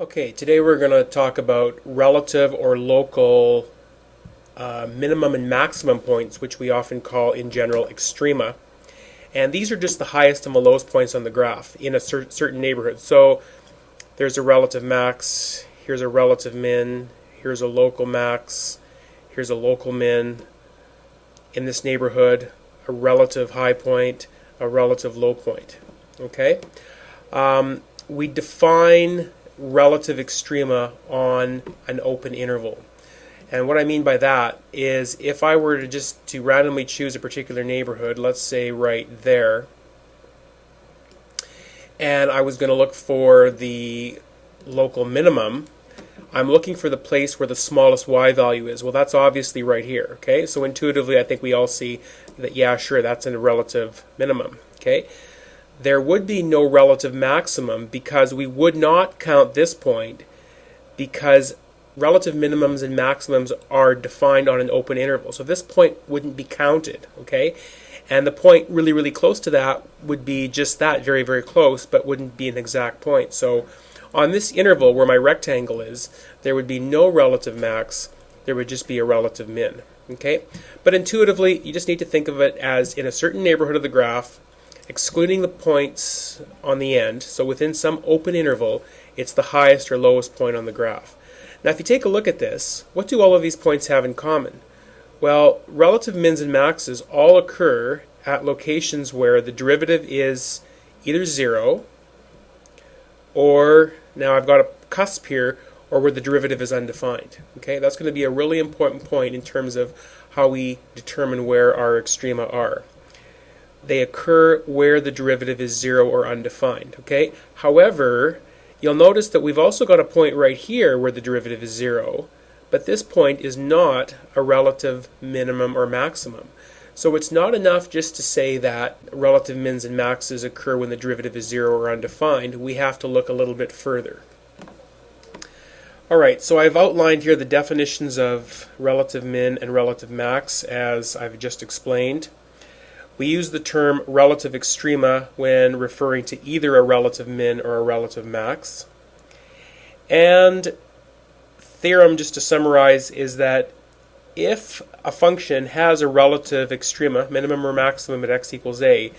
Okay, today we're going to talk about relative or local minimum and maximum points, which we often call in general extrema. And these are just the highest and the lowest points on the graph in a certain neighborhood. So there's a relative max, here's a relative min, here's a local max, here's a local min. In this neighborhood, a relative high point, a relative low point. Okay? We define relative extrema on an open interval. And what I mean by that is if I were to randomly choose a particular neighborhood, let's say right there, and I was going to look for the local minimum, I'm looking for the place where the smallest y value is. Well, that's obviously right here, okay? So intuitively, I think we all see that, yeah, sure, that's a relative minimum, okay? There would be no relative maximum because we would not count this point because relative minimums and maximums are defined on an open interval. So this point wouldn't be counted, okay? And the point really, really close to that would be just that, very, very close, but wouldn't be an exact point. So on this interval where my rectangle is, there would be no relative max, there would just be a relative min, okay? But intuitively, you just need to think of it as in a certain neighborhood of the graph, excluding the points on the end, so within some open interval, it's the highest or lowest point on the graph. Now if you take a look at this, what do all of these points have in common? Well, relative mins and maxes all occur at locations where the derivative is either 0, or, now I've got a cusp here, or where the derivative is undefined. Okay, that's going to be a really important point in terms of how we determine where our extrema are. They occur where the derivative is 0 or undefined. Okay. However, you'll notice that we've also got a point right here where the derivative is 0, but this point is not a relative minimum or maximum. So it's not enough just to say that relative mins and maxes occur when the derivative is 0 or undefined. We have to look a little bit further. Alright, so I've outlined here the definitions of relative min and relative max as I've just explained. We use the term relative extrema when referring to either a relative min or a relative max. And theorem, just to summarize, is that if a function has a relative extrema, minimum or maximum at x equals a,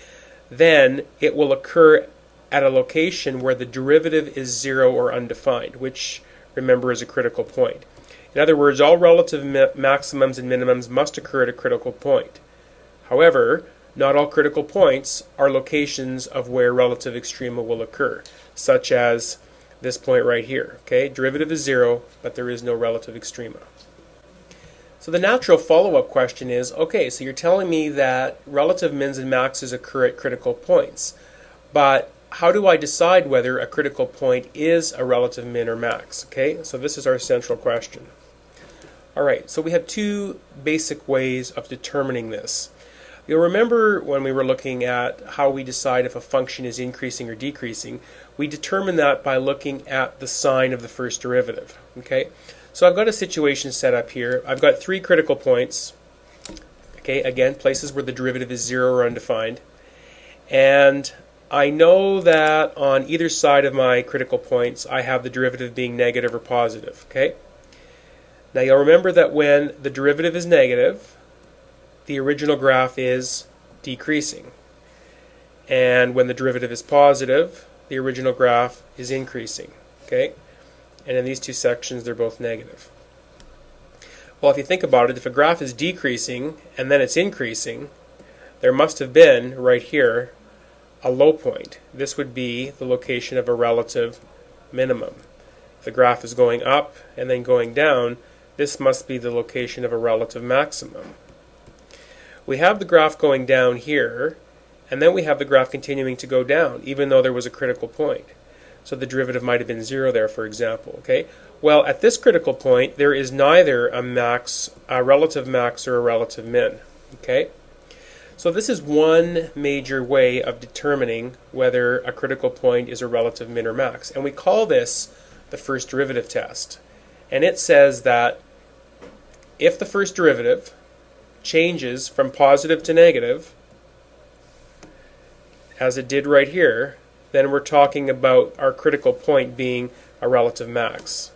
then it will occur at a location where the derivative is 0 or undefined, which, remember, is a critical point. In other words, all relative maximums and minimums must occur at a critical point. However, not all critical points are locations of where relative extrema will occur, such as this point right here. Okay, derivative is 0, but there is no relative extrema. So the natural follow-up question is, okay, so you're telling me that relative mins and maxes occur at critical points, but how do I decide whether a critical point is a relative min or max? Okay, so this is our central question. Alright, so we have two basic ways of determining this. You'll remember when we were looking at how we decide if a function is increasing or decreasing, we determine that by looking at the sign of the first derivative. Okay, so I've got a situation set up here. I've got three critical points. Okay, again, places where the derivative is 0 or undefined. And I know that on either side of my critical points, I have the derivative being negative or positive. Okay, now you'll remember that when the derivative is negative, the original graph is decreasing. And when the derivative is positive, the original graph is increasing. Okay? And in these two sections, they're both negative. Well, if you think about it, if a graph is decreasing and then it's increasing, there must have been, right here, a low point. This would be the location of a relative minimum. If the graph is going up and then going down, this must be the location of a relative maximum. We have the graph going down here, and then we have the graph continuing to go down, even though there was a critical point. So the derivative might have been 0 there, for example. Okay. Well, at this critical point, there is neither a relative max or a relative min. Okay. So this is one major way of determining whether a critical point is a relative min or max, and we call this the first derivative test. And it says that if the first derivative changes from positive to negative, as it did right here, then we're talking about our critical point being a relative max.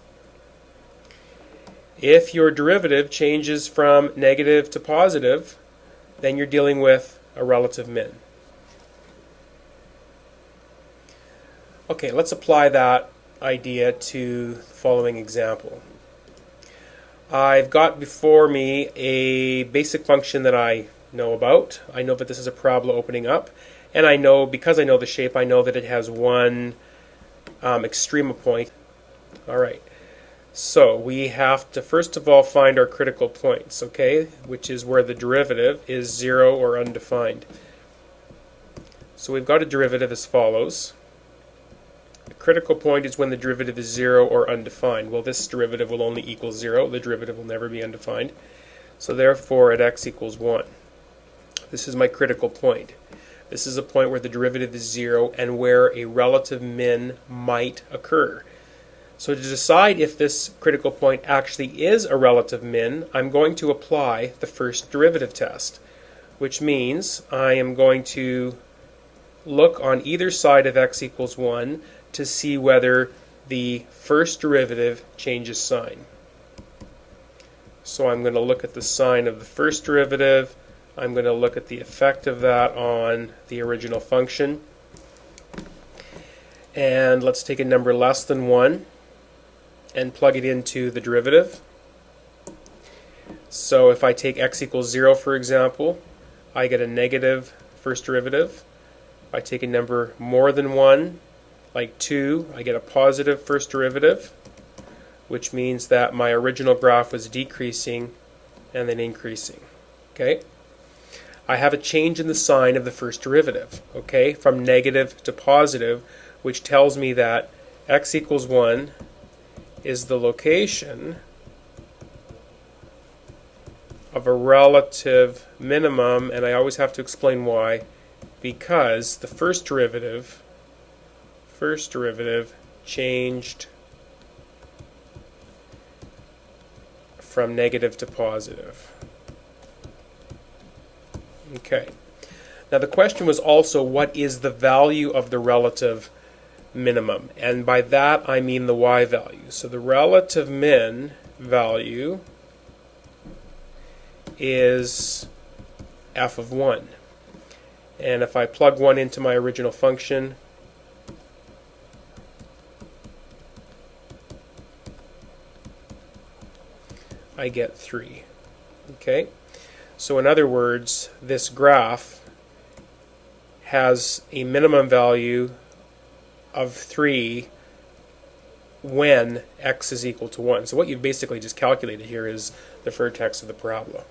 If your derivative changes from negative to positive, then you're dealing with a relative min. Okay, let's apply that idea to the following example. I've got before me a basic function that I know about. I know that this is a parabola opening up, and I know, because I know the shape, I know that it has one extrema point. Alright, so we have to first of all find our critical points, okay, which is where the derivative is 0 or undefined. So we've got a derivative as follows. The critical point is when the derivative is 0 or undefined. Well, this derivative will only equal 0. The derivative will never be undefined. So therefore, at x equals 1. This is my critical point. This is a point where the derivative is 0 and where a relative min might occur. So to decide if this critical point actually is a relative min, I'm going to apply the first derivative test, which means I am going to look on either side of x equals 1 to see whether the first derivative changes sign. So I'm going to look at the sign of the first derivative. I'm going to look at the effect of that on the original function. And let's take a number less than 1 and plug it into the derivative. So if I take x equals 0, for example, I get a negative first derivative. If I take a number more than 1, like 2, I get a positive first derivative, which means that my original graph was decreasing and then increasing. Okay? I have a change in the sign of the first derivative, okay, from negative to positive, which tells me that x equals 1 is the location of a relative minimum, and I always have to explain why, because the first derivative changed from negative to positive. Okay. Now the question was also, what is the value of the relative minimum? And by that I mean the y value. So the relative min value is f of 1. And if I plug 1 into my original function, I get 3. Okay? So in other words, this graph has a minimum value of 3 when x is equal to 1. So what you've basically just calculated here is the vertex of the parabola.